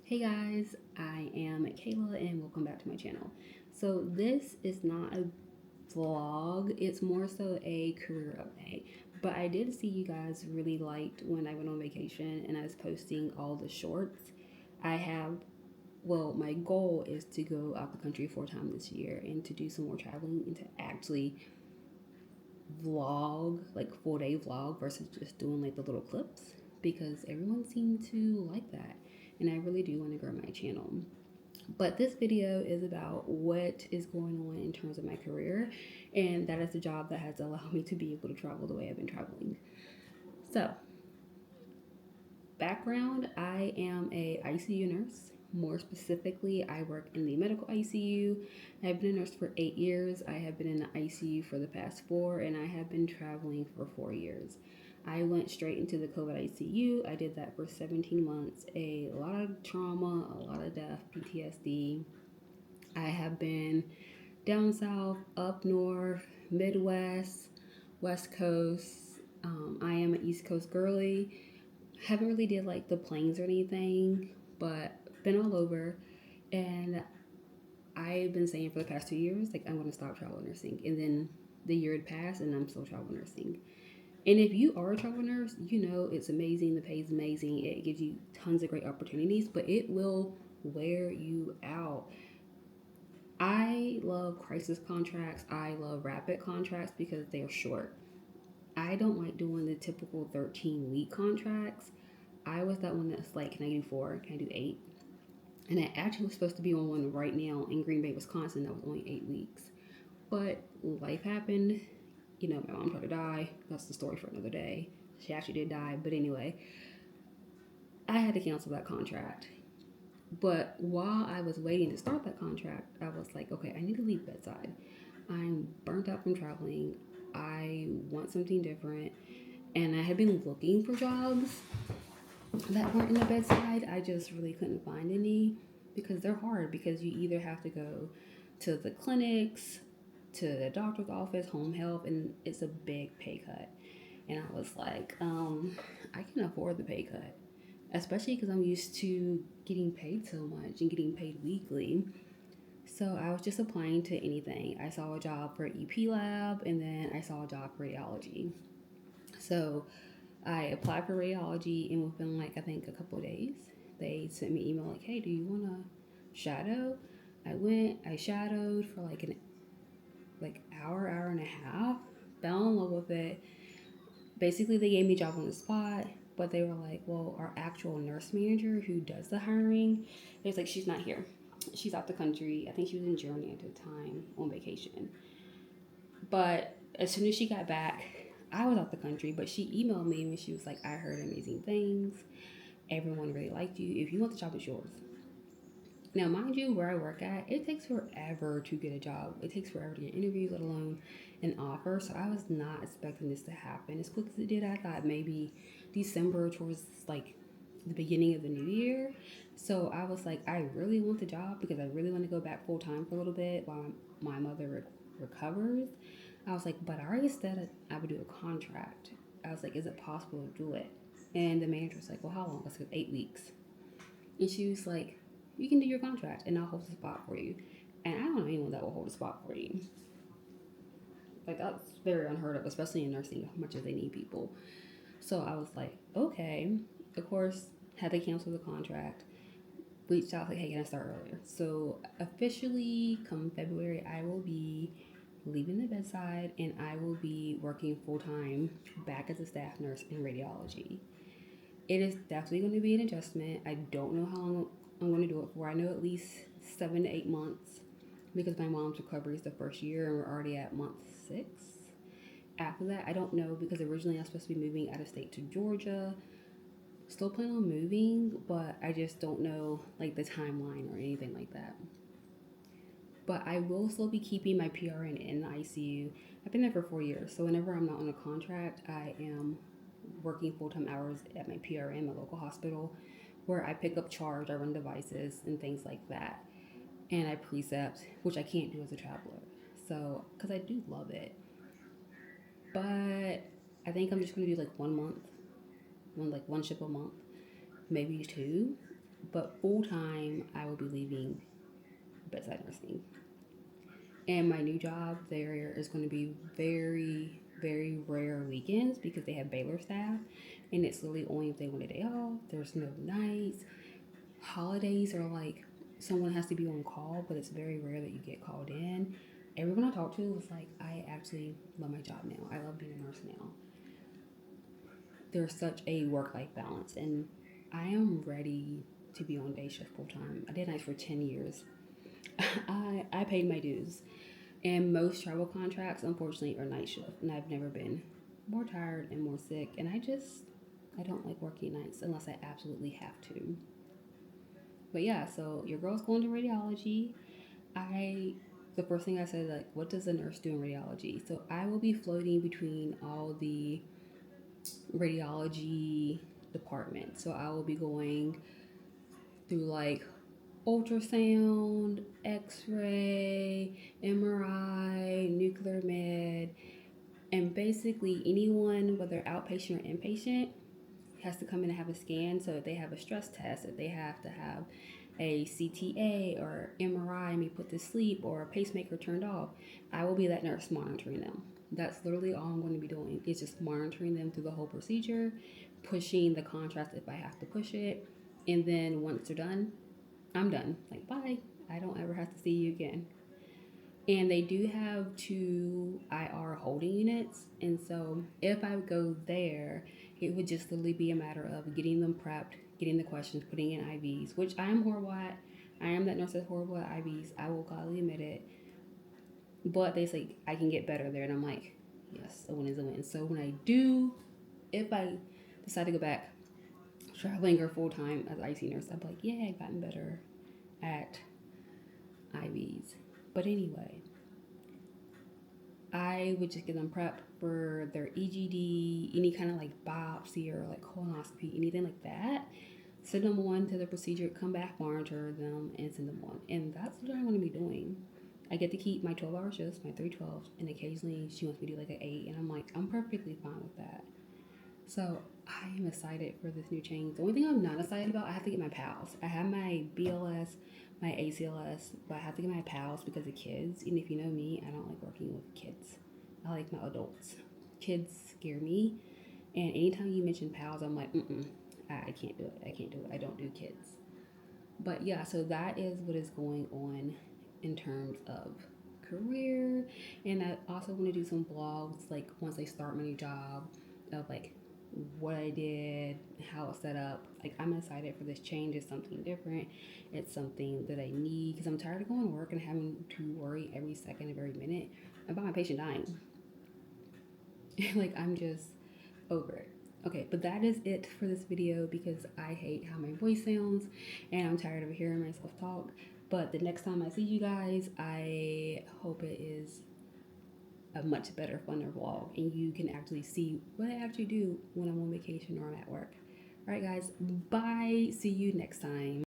Hey guys, I am Kayla and welcome back to my channel. So this is not a vlog, it's more so a career update. But I did see you guys really liked when I went on vacation and I was posting all the shorts. I have, my goal is to go out the country 4 times this year and to do some more traveling and to actually vlog, like full day vlog versus just doing like the little clips because everyone seemed to like that and I really do want to grow my channel. But this video is about what is going on in terms of my career, and that is the job that has allowed me to be able to travel the way I've been traveling. So, background, I am a ICU nurse. More specifically, I work in the medical ICU. I've been a nurse for 8 years. I have been in the ICU for the past four, and I have been traveling for 4 years. I went straight into the COVID ICU. I did that for 17 months. A lot of trauma, a lot of death, PTSD. I have been down south, up north, Midwest, West Coast. I am an East Coast girly. Haven't really did like the planes or anything, but been all over. And I've been saying for the past 2 years, like I'm gonna stop travel nursing. And then the year had passed, and I'm still travel nursing. And if you are a travel nurse, you know it's amazing. The pay is amazing. It gives you tons of great opportunities, but it will wear you out. I love crisis contracts. I love rapid contracts because they're short. I don't like doing the typical 13-week contracts. I was that one that's like, can I do four? Can I do eight? And I actually was supposed to be on one right now in Green Bay, Wisconsin that was only 8 weeks. But life happened. You know, my mom tried to die. That's the story for another day. She actually did die. But anyway, I had to cancel that contract. But while I was waiting to start that contract, I was like, okay, I need to leave bedside. I'm burnt out from traveling. I want something different. And I had been looking for jobs that weren't in the bedside. I just really couldn't find any because they're hard because you either have to go to the clinics, to the doctor's office, home health, and it's a big pay cut. And I was like, I can afford the pay cut, especially because I'm used to getting paid so much and getting paid weekly. So I was just applying to anything. I saw a job for EP lab and then I saw a job for radiology. So I applied for radiology and within like I think a couple of days, they sent me an email like, hey, do you want to shadow? I went, I shadowed for like an hour and a half, fell in love with it. Basically, they gave me a job on the spot, but they were like, well, our actual nurse manager who does the hiring, it was like, she's not here. She's out the country. I think she was in Germany at the time on vacation. But as soon as she got back, I was out the country, but she emailed me and she was like, I heard amazing things. Everyone really liked you. If you want the job, it's yours. Now, mind you, where I work at, it takes forever to get a job. It takes forever to get interviews, let alone an offer. So I was not expecting this to happen as quick as it did. I thought maybe December towards like the beginning of the new year. So I was like, I really want the job because I really want to go back full time for a little bit while my mother recovers. I was like, but I already said I would do a contract. I was like, is it possible to do it? And the manager was like, well, how long? I said, 8 weeks. And she was like, you can do your contract and I'll hold the spot for you. And I don't know anyone that will hold a spot for you. Like, that's very unheard of, especially in nursing, how much as they need people. So I was like, okay. Of course, had to cancel the contract. Reached out, like, hey, can I start earlier? So officially, come February, I will be leaving the bedside and I will be working full time back as a staff nurse in radiology. It is definitely going to be an adjustment. I don't know how long I'm going to do it for. I know at least 7 to 8 months because my mom's recovery is the first year and we're already at month 6. After that, I don't know because originally I was supposed to be moving out of state to Georgia. Still plan on moving, but I just don't know like the timeline or anything like that. But I will still be keeping my PRN in the ICU. I've been there for 4 years, so whenever I'm not on a contract, I am working full-time hours at my PRN, my local hospital, where I pick up charge, I run devices and things like that. And I precept, which I can't do as a traveler. So, because I do love it. But I think I'm just going to do like 1 month, one ship a month, maybe two. But full time, I will be leaving bedside nursing. And my new job there is going to be very, very rare weekends because they have Baylor staff, and it's literally only if they want a day off. There's no nights. Holidays are like someone has to be on call, but it's very rare that you get called in. Everyone I talk to was like, I actually love my job now. I love being a nurse now. There's such a work life balance, and I am ready to be on day shift full time. I did nights for 10 years. I paid my dues. And most travel contracts, unfortunately, are night shift. And I've never been more tired and more sick. And I don't like working nights unless I absolutely have to. But yeah, so your girl's going to radiology. The first thing I said, like, what does a nurse do in radiology? So I will be floating between all the radiology departments. So I will be going through like ultrasound, x-ray, MRI, nuclear med, and basically anyone, whether outpatient or inpatient, has to come in and have a scan. So if they have a stress test, if they have to have a CTA or MRI and be put to sleep or a pacemaker turned off, I will be that nurse monitoring them. That's literally all I'm going to be doing, is just monitoring them through the whole procedure, pushing the contrast if I have to push it, and then once they're done, I'm done. Like, bye. I don't ever have to see you again. And they do have 2 IR holding units. And so if I go there, it would just literally be a matter of getting them prepped, getting the questions, putting in IVs, which I am horrible at. I am that nurse that's horrible at IVs. I will gladly admit it. But they say I can get better there. And I'm like, yes, a win is a win. So when I do, if I decide to go back traveling or full time as IC nurse, I'm like, yeah, I've gotten better at IVs. But anyway, I would just get them prepped for their EGD, any kind of like biopsy or like colonoscopy, anything like that. Send them on to the procedure, come back, monitor them, and send them on. And that's what I'm going to be doing. I get to keep my 12-hour shifts, my 312s, and occasionally she wants me to do like an 8, and I'm like, I'm perfectly fine with that. So I am excited for this new change. The only thing I'm not excited about, I have to get my PALS. I have my BLS, my ACLS, but I have to get my PALS because of kids. And if you know me, I don't like working with kids. I like my adults. Kids scare me. And anytime you mention PALS, I'm like, I can't do it. I can't do it. I don't do kids. But yeah, so that is what is going on in terms of career. And I also want to do some vlogs, like once I start my new job, of like what I did, how it's set up. Like, I'm excited for this change. It's something different. It's something that I need because I'm tired of going to work and having to worry every second of every minute about my patient dying. Like, I'm just over it. Okay, but that is it for this video because I hate how my voice sounds and I'm tired of hearing myself talk. But the next time I see you guys, I hope it is a much better, funner vlog and you can actually see what I actually do when I'm on vacation or I'm at work. All right, guys, bye. See you next time.